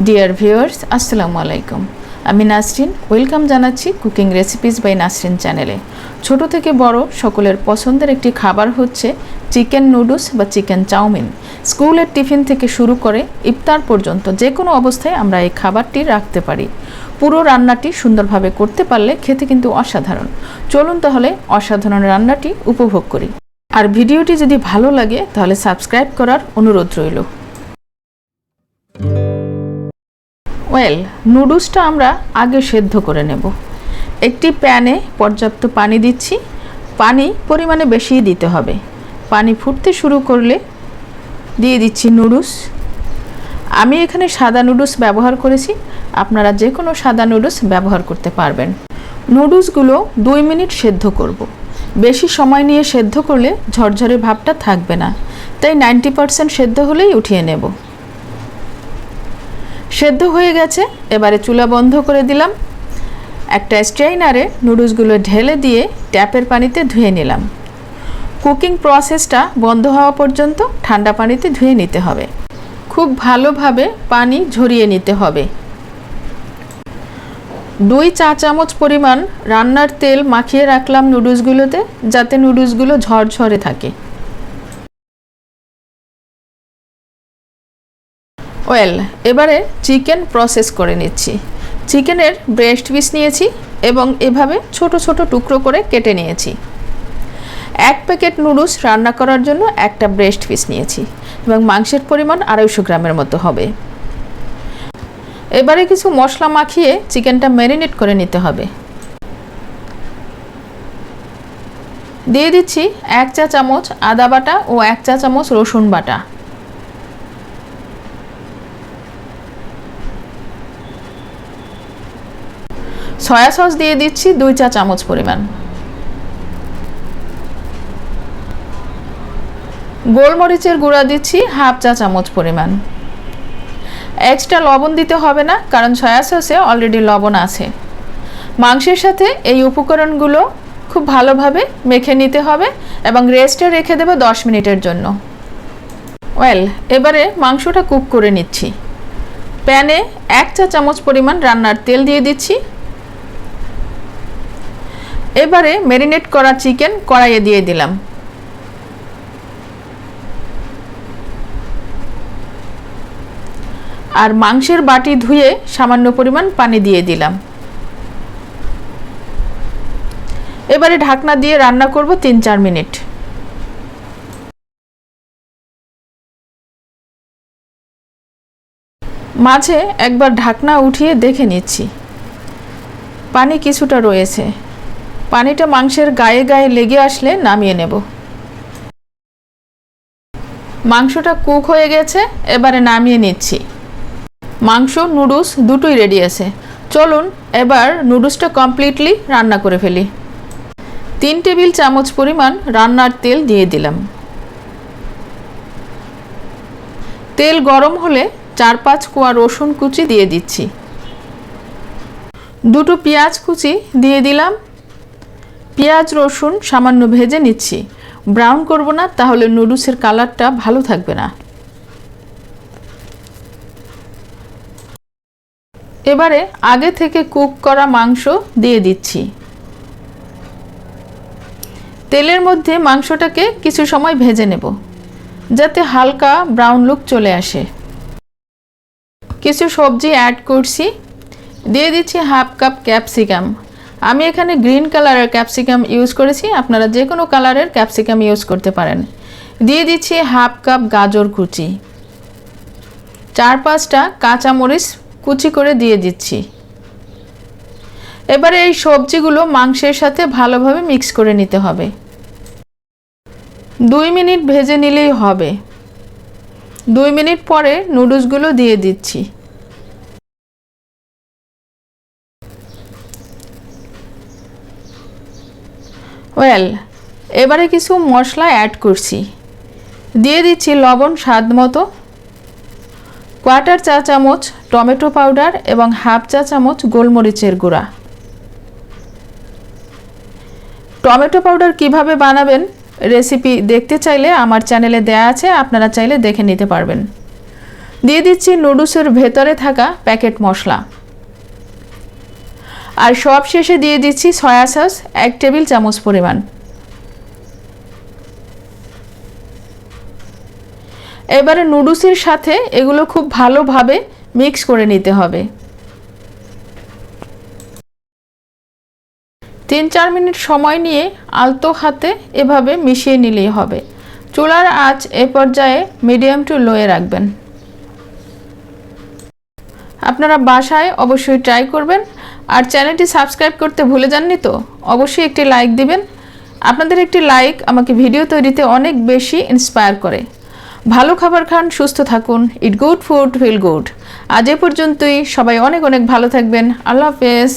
Dear viewers আসসালামু আলাইকুম। আমি নাসরিন ওয়েলকাম জানাচ্ছি কুকিং রেসিপিস বাই নাসরিন চ্যানেলে। ছোট থেকে বড় সকলের পছন্দের একটি খাবার হচ্ছে চিকেন নুডলস বা চিকেন চাউমিন। স্কুলের টিফিন থেকে শুরু করে ইফতার পর্যন্ত যে কোনো অবস্থায় আমরা এই খাবারটি রাখতে পারি। পুরো রান্নাটি সুন্দরভাবে করতে পারলে খেতে কিন্তু অসাধারণ। চলুন তাহলে অসাধারণ রান্নাটি উপভোগ করি। আর ভিডিওটি যদি ভালো লাগে তাহলে সাবস্ক্রাইব করার অনুরোধ রইল। নুডলসটা আমরা আগে সেদ্ধ করে নেব। একটি প্যানে পর্যাপ্ত পানি দিচ্ছি। পানি পরিমাণে বেশি দিতে হবে। পানি ফুটতে শুরু করলে দিয়ে দিচ্ছি নুডলস। আমি এখানে সাদা নুডলস ব্যবহার করেছি, আপনারা যে কোনো সাদা নুডলস ব্যবহার করতে পারবেন। নুডলসগুলো 2 মিনিট সেদ্ধ করব। বেশি সময় নিয়ে সেদ্ধ করলে ঝরঝরে ভাবটা থাকবে না, তাই 90% সেদ্ধ হলেই উঠিয়ে নেব। সেদ্ধ হয়ে গেছে, এবারে চুলা বন্ধ করে দিলাম। একটা স্ট্রেইনারে নুডলসগুলো ঢেলে দিয়ে ট্যাপের পানিতে ধুয়ে নিলাম। কুকিং প্রসেসটা বন্ধ হওয়া পর্যন্ত ঠান্ডা পানিতে ধুয়ে নিতে হবে। খুব ভালোভাবে পানি ঝরিয়ে নিতে হবে। 2 চা চামচ পরিমাণ রান্নার তেল মাখিয়ে রাখলাম নুডলসগুলোতে, যাতে নুডলসগুলো ঝরঝরে থাকে। এবারে চিকেন প্রসেস করে নিচ্ছি। চিকেনের ব্রেস্ট পিস নিয়েছি এবং এভাবে ছোট ছোট টুকরো করে কেটে নিয়েছি। 1 প্যাকেট নুডলস রান্না করার জন্য একটা ব্রেস্ট পিস নিয়েছি এবং মাংসের পরিমাণ 250 গ্রামের মতো হবে। এবারে কিছু মশলা মাখিয়ে চিকেনটা ম্যারিনেট করে নিতে হবে। দিয়ে দিচ্ছি 1 চা চামচ আদা বাটা ও 1 চা চামচ রসুন বাটা। সয়া সস দিয়ে দিচ্ছি 2 চা চামচ পরিমাণ। গোলমরিচের গুঁড়া দিচ্ছি 1/2 চা চামচ পরিমাণ। এক্সট্রা লবণ দিতে হবে না, কারণ সয়া সসে অলরেডি লবণ আছে। মাংসের সাথে এই উপকরণগুলো খুব ভালোভাবে মেখে নিতে হবে এবং রেস্টে রেখে দেব 10 মিনিটের জন্য। এবারে মাংসটা কুক করে নিচ্ছি। প্যানে 1 চা চামচ পরিমাণ রান্নার তেল দিয়ে দিচ্ছি। এবারে ম্যারিনেট করা চিকেন কড়াইয়ে দিয়ে দিলাম। আর মাংসের বাটি ধুয়ে সামান্য পরিমাণ পানি দিয়ে দিলাম। এবারে ঢাকনা দিয়ে রান্না করব 3-4 মিনিট। মাঝে একবার ঢাকনা উঠিয়ে দেখে নিচ্ছি, পানি কিছুটা রয়েছে। পানিটা মাংসের গায়ে গায়ে লেগে আসলে নামিয়ে নেব। মাংসটা কুক হয়ে গেছে, এবারে নামিয়ে নিচ্ছি। মাংস নুডলস দুটোই রেডি আছে। চলুন এবার নুডলসটা কমপ্লিটলি রান্না করে ফেলি। 3 টেবিল চামচ পরিমাণ রান্নার তেল দিয়ে দিলাম। তেল গরম হলে 4-5 কোয়া রসুন কুচি দিয়ে দিচ্ছি। 2টো পেঁয়াজ কুচি দিয়ে দিলাম। পেঁয়াজ রসুন সামান্য ভেজে নিচ্ছি, ব্রাউন করব না, তাহলে নুডলসের কালারটা ভালো থাকবে না। এবারে আগে থেকে কুক করা মাংস দিয়ে দিচ্ছি। তেলের মধ্যে মাংসটাকে কিছু সময় ভেজে নেব, যাতে হালকা ব্রাউন লুক চলে আসে। কিছু সবজি অ্যাড করছি। দিয়ে দিচ্ছি 1/2 কাপ ক্যাপসিকাম। আমি এখানে গ্রিন কালারের ক্যাপসিকাম ইউজ করেছি, আপনারা যে কোনো কালারের ক্যাপসিকাম ইউজ করতে পারেন। দিয়ে দিচ্ছি 1/2 কাপ গাজর কুচি। 4-5টা কাঁচামরিচ কুচি করে দিয়ে দিচ্ছি। এবারে এই সবজিগুলো মাংসের সাথে ভালোভাবে মিক্স করে নিতে হবে। 2 মিনিট ভেজে নিলেই হবে। 2 মিনিট পরে নুডলসগুলো দিয়ে দিচ্ছি। এবারে কিছু মশলা অ্যাড করছি। দিয়ে দিচ্ছি লবণ স্বাদ মতো, 1/4 চা চামচ টমেটো পাউডার এবং 1/2 চা চামচ গোলমরিচের গুঁড়া। টমেটো পাউডার কিভাবে বানাবেন রেসিপি দেখতে চাইলে আমার চ্যানেলে দেয়া আছে, আপনারা চাইলে দেখে নিতে পারবেন। দিয়ে দিচ্ছি নুডলসের ভেতরে থাকা প্যাকেট মশলা। আর সব শেষে দিয়ে দিচ্ছি সয়া সস 1 টেবিল চামচ পরিমাণ। এবারে নুডলসের সাথে এগুলো খুব ভালোভাবে মিক্স করে নিতে হবে। 3-4 মিনিট সময় নিয়ে আলতো হাতে এভাবে মিশিয়ে নিলেই হবে। চুলার আঁচ এ পর্যায়ে মিডিয়াম টু লোয়ে রাখবেন। আপনারা বাসায় অবশ্যই ট্রাই করবেন। আর চ্যানেলটি সাবস্ক্রাইব করতে ভুলে যাননি তো? অবশ্যই একটি লাইক দিবেন। আপনাদের একটি লাইক আমাকে ভিডিও তৈরিতে অনেক বেশি ইন্সপায়ার করে। ভালো খাবার খান, সুস্থ থাকুন। It good food, feel good. আজ এ পর্যন্তই। সবাই অনেক অনেক ভালো থাকবেন। আল্লাহ হাফেজ।